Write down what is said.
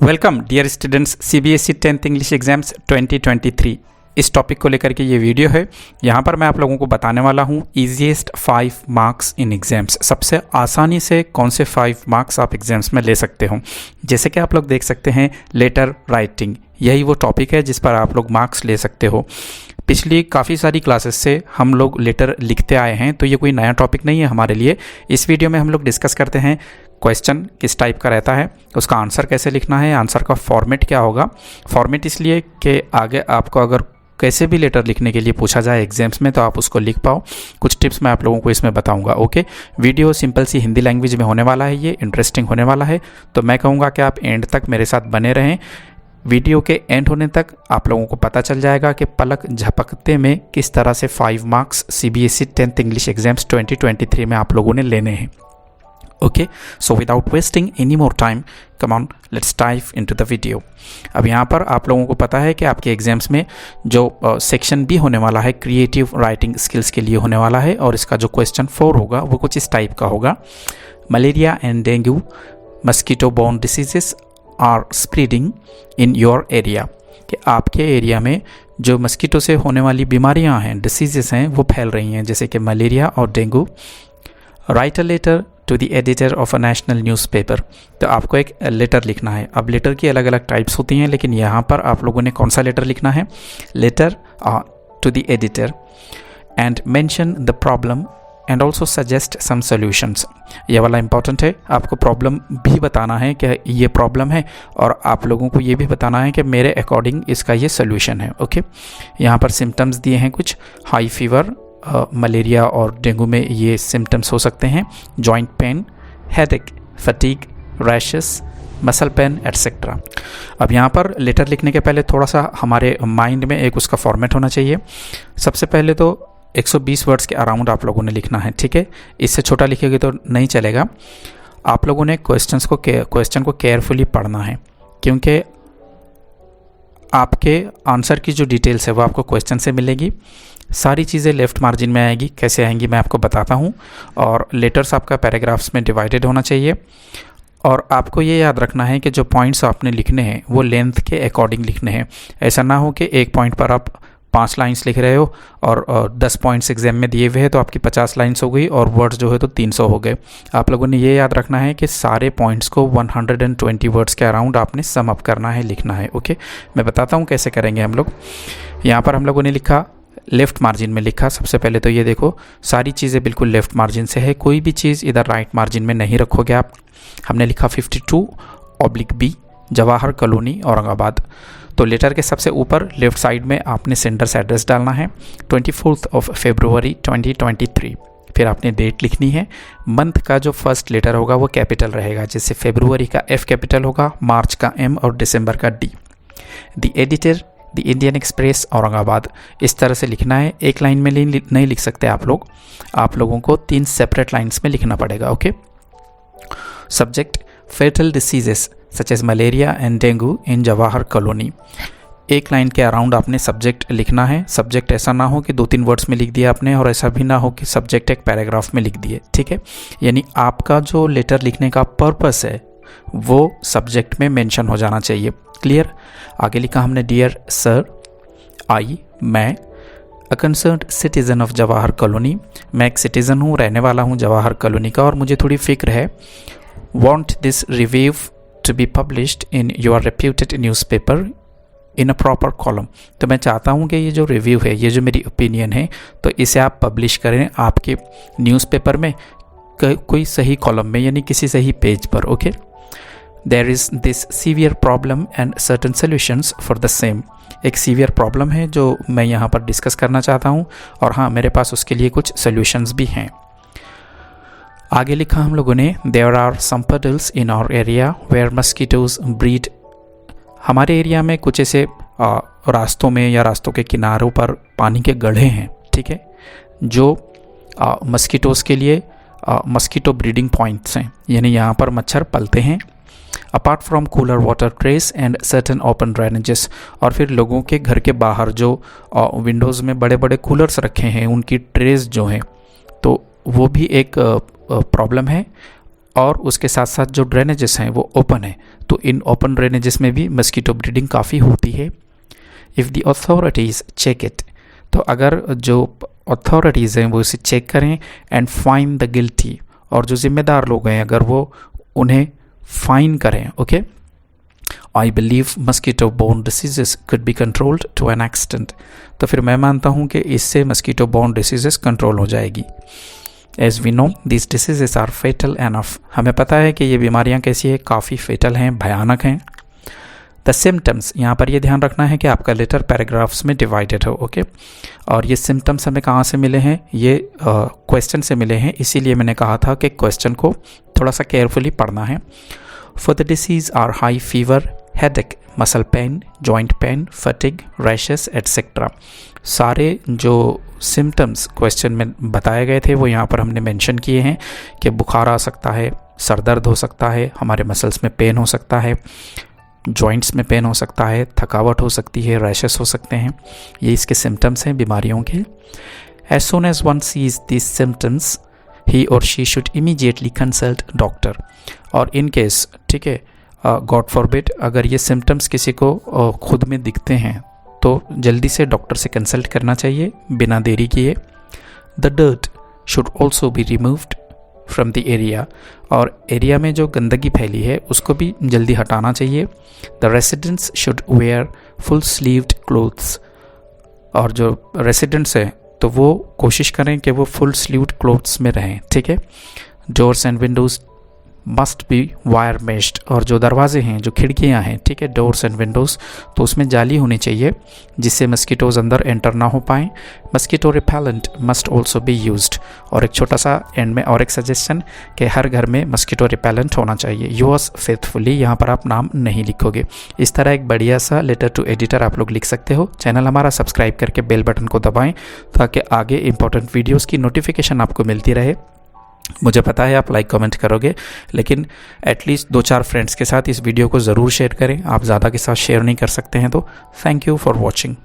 Welcome dear students, CBSE 10th English exams 2023 इस topic को लेकर के ये वीडियो है। यहाँ पर मैं आप लोगों को बताने वाला हूँ ईजीएस्ट 5 मार्क्स इन एग्जाम्स। सबसे आसानी से कौन से 5 मार्क्स आप एग्जाम्स में ले सकते हो। जैसे कि आप लोग देख सकते हैं, लेटर राइटिंग, यही वो टॉपिक है जिस पर आप लोग मार्क्स ले सकते हो। पिछली काफ़ी सारी क्लासेस से हम लोग लेटर लिखते आए हैं, तो ये कोई नया टॉपिक नहीं है हमारे लिए। इस वीडियो में हम लोग डिस्कस करते हैं क्वेश्चन किस टाइप का रहता है, उसका आंसर कैसे लिखना है, आंसर का फॉर्मेट क्या होगा। फॉर्मेट इसलिए कि आगे आपको अगर कैसे भी लेटर लिखने के लिए पूछा जाए एग्जाम्स में तो आप उसको लिख पाओ। कुछ टिप्स मैं आप लोगों को इसमें बताऊंगा। ओके, वीडियो सिंपल सी हिंदी लैंग्वेज में होने वाला है, ये इंटरेस्टिंग होने वाला है, तो मैं कहूँगा कि आप एंड तक मेरे साथ बने रहें। वीडियो के एंड होने तक आप लोगों को पता चल जाएगा कि पलक झपकते में किस तरह से 5 marks CBSE 10th English exams 2023 में आप लोगों ने लेने हैं। Okay, so without wasting any more time, come on let's dive into the video. अब यहाँ पर आप लोगों को पता है कि आपके एग्जाम्स में जो सेक्शन बी होने वाला है क्रिएटिव राइटिंग स्किल्स के लिए होने वाला है, और इसका जो क्वेश्चन 4 होगा वो कुछ इस टाइप का होगा। Malaria and dengue mosquito borne diseases are spreading in your area, कि आपके एरिया में जो मस्कीटो से होने वाली बीमारियां हैं, डिसीजेस हैं, वो फैल रही हैं, जैसे कि मलेरिया और dengue. Write a letter to the editor of a national newspaper, तो आपको एक लेटर लिखना है। अब लेटर की अलग अलग टाइप्स होती हैं, लेकिन यहाँ पर आप लोगों ने कौन सा लेटर लिखना है, letter to the editor, and mention the problem and also suggest some solutions. ये वाला इंपॉर्टेंट है, आपको प्रॉब्लम भी बताना है कि ये प्रॉब्लम है, और आप लोगों को ये भी बताना है कि मेरे अकॉर्डिंग इसका ये सोल्यूशन है। ओके, यहाँ पर सिम्टम्स दिए हैं कुछ, हाई फीवर, मलेरिया और डेंगू में ये सिम्टम्स हो सकते हैं, joint pain, headache, fatigue, rashes, muscle pain etcetera. अब यहाँ पर लेटर लिखने के पहले थोड़ा सा हमारे माइंड में एक उसका फॉर्मेट होना चाहिए। सबसे पहले तो 120 वर्ड्स के अराउंड आप लोगों ने लिखना है, ठीक है। इससे छोटा लिखेंगे तो नहीं चलेगा। आप लोगों ने क्वेश्चन को केयरफुली पढ़ना है, क्योंकि आपके आंसर की जो डिटेल्स है वो आपको क्वेश्चन से मिलेगी। सारी चीज़ें लेफ़्ट मार्जिन में आएगी, कैसे आएंगी मैं आपको बताता हूँ। और लेटर्स आपका पैराग्राफ्स में डिवाइडेड होना चाहिए, और आपको ये याद रखना है कि जो पॉइंट्स आपने लिखने हैं वो लेंथ के अकॉर्डिंग लिखने हैं। ऐसा ना हो कि एक पॉइंट पर आप 5 लाइन्स लिख रहे हो और 10 पॉइंट्स एग्जाम में दिए हुए हैं, तो आपकी 50 लाइन्स हो गई और वर्ड्स जो है तो 300 हो गए। आप लोगों ने ये याद रखना है कि सारे पॉइंट्स को 120 वर्ड्स के अराउंड आपने सम अप करना है, लिखना है। ओके, मैं बताता हूँ कैसे करेंगे हम लोग। यहाँ पर हम लोगों ने लिखा, लेफ़्ट मार्जिन में लिखा। सबसे पहले तो ये देखो, सारी चीज़ें बिल्कुल लेफ़्ट मार्जिन से है, कोई भी चीज़ इधर राइट मार्जिन में नहीं रखोगे आप। हमने लिखा 52/B, जवाहर कॉलोनी, औरंगाबाद। तो लेटर के सबसे ऊपर लेफ़्ट साइड में आपने सेंडर्स एड्रेस डालना है, 24 फरवरी 2023। फिर आपने डेट लिखनी है। मंथ का जो फर्स्ट लेटर होगा वो कैपिटल रहेगा, जैसे फरवरी का F कैपिटल होगा, मार्च का M और दिसंबर का D। The editor, the Indian express, Aurangabad, इस तरह से लिखना है। एक लाइन में नहीं लिख सकते आप लोगों को 3 सेपरेट लाइन्स में लिखना पड़ेगा। Okay, subject, fatal diseases such as malaria and dengue in Jawahar colony. एक लाइन के अराउंड आपने सब्जेक्ट लिखना है। सब्जेक्ट ऐसा ना हो कि 2-3 वर्ड्स में लिख दिया आपने, और ऐसा भी ना हो कि सब्जेक्ट एक पैराग्राफ में लिख दिए, ठीक है। यानी आपका जो लेटर लिखने का पर्पस है वो सब्जेक्ट में मेंशन हो जाना चाहिए। क्लियर। आगे लिखा हमने, डियर सर, मैं a concerned citizen of Jawahar colony, मैं एक सिटीज़न हूँ, रहने वाला हूँ जवाहर कॉलोनी का, और मुझे थोड़ी फिक्र है। Want this review to be published in your reputed newspaper in a proper column. तो मैं चाहता हूँ कि ये जो रिव्यू है, ये जो मेरी ओपिनियन है, तो इसे आप पब्लिश करें आपके न्यूज़पेपर में, कोई सही कॉलम में, यानी किसी सही पेज पर। Okay, there is this severe problem and certain solutions for the same. एक सीवियर प्रॉब्लम है जो मैं यहाँ पर डिस्कस करना चाहता हूँ, और हाँ, मेरे पास उसके लिए कुछ सोल्यूशंस भी हैं। आगे लिखा हम लोगों ने, there are some puddles in our area where mosquitoes breed. हमारे एरिया में कुछ ऐसे रास्तों में या रास्तों के किनारों पर पानी के गड्ढे हैं, ठीक है, जो मस्कीटोज़ के लिए मस्कीटो ब्रीडिंग पॉइंट्स हैं, यानी यहाँ पर मच्छर पलते हैं। Apart from cooler water trays and certain open drainages, और फिर लोगों के घर के बाहर जो विंडोज़ में बड़े बड़े कूलर्स रखे हैं, उनकी ट्रेस जो हैं, तो वो भी एक प्रॉब्लम है। और उसके साथ साथ जो ड्रेनेजेस हैं वो ओपन है, तो इन ओपन ड्रेनेजेस में भी मस्कीटो ब्रीडिंग काफ़ी होती है। If the authorities check it, तो अगर जो अथॉरिटीज़ हैं वो इसे चेक करें एंड फाइन द गिल्टी, और जो ज़िम्मेदार लोग हैं अगर वो उन्हें फाइन करें, okay, I believe mosquito borne diseases could be controlled to an extent, तो फिर मैं मानता हूँ कि इससे मस्कीटो बोर्न डिसीजेस कंट्रोल हो जाएगी। As we know this diseases are fatal enough, हमें पता है कि ये बीमारियाँ कैसी है, काफ़ी फेटल हैं, भयानक हैं। द सिम्टम्स, यहाँ पर ये ध्यान रखना है कि आपका लेटर पैराग्राफ्स में डिवाइडेड हो, ओके, और ये सिम्टम्स हमें कहाँ से मिले हैं, ये क्वेश्चन से मिले हैं, इसीलिए मैंने कहा था कि क्वेश्चन को थोड़ा सा केयरफुली पढ़ना है। For the disease are high fever, headache, muscle pain, joint pain, fatigue, rashes etcetera. सारे जो सिम्टम्स क्वेश्चन में बताए गए थे वो यहाँ पर हमने मेंशन किए हैं कि बुखार आ सकता है, सर दर्द हो सकता है, हमारे मसल्स में पेन हो सकता है, जॉइंट्स में पेन हो सकता है, थकावट हो सकती है, रैशेस हो सकते हैं, ये इसके सिम्टम्स हैं बीमारियों के। As soon as one sees this symptoms he और she should immediately consult doctor, और इन केस, ठीक है, गॉड फॉरबिड, अगर ये सिम्टम्स किसी को खुद में दिखते हैं तो जल्दी से डॉक्टर से कंसल्ट करना चाहिए बिना देरी किए। The dirt should also be removed from the area, और एरिया में जो गंदगी फैली है उसको भी जल्दी हटाना चाहिए। The residents should wear full sleeved clothes, और जो रेसिडेंट्स हैं तो वो कोशिश करें कि वो फुल स्लीव्ड क्लोथ्स में रहें, ठीक है। Doors and windows must be wire meshed, और जो दरवाजे हैं, जो खिड़कियां हैं, ठीक है, डोर्स एंड विंडोज़, तो उसमें जाली होनी चाहिए जिससे मस्कीटोज़ अंदर एंटर ना हो पाएँ। Mosquito repellent must also be used, और एक छोटा सा एंड में और एक सजेशन कि हर घर में मस्कीटो रिपेलेंट होना चाहिए। योर्स फेथफुली, यहाँ पर आप नाम नहीं लिखोगे। इस तरह एक बढ़िया सा लेटर टू एडिटर आप लोग लिख सकते हो। चैनल हमारा सब्सक्राइब करके बेल बटन को दबाएं ताकि आगे इंपॉर्टेंट वीडियोज़ की नोटिफिकेशन आपको मिलती रहे। मुझे पता है आप लाइक कमेंट करोगे, लेकिन एटलीस्ट 2-4 फ्रेंड्स के साथ इस वीडियो को ज़रूर शेयर करें। आप ज़्यादा के साथ शेयर नहीं कर सकते हैं तो थैंक यू फॉर वॉचिंग।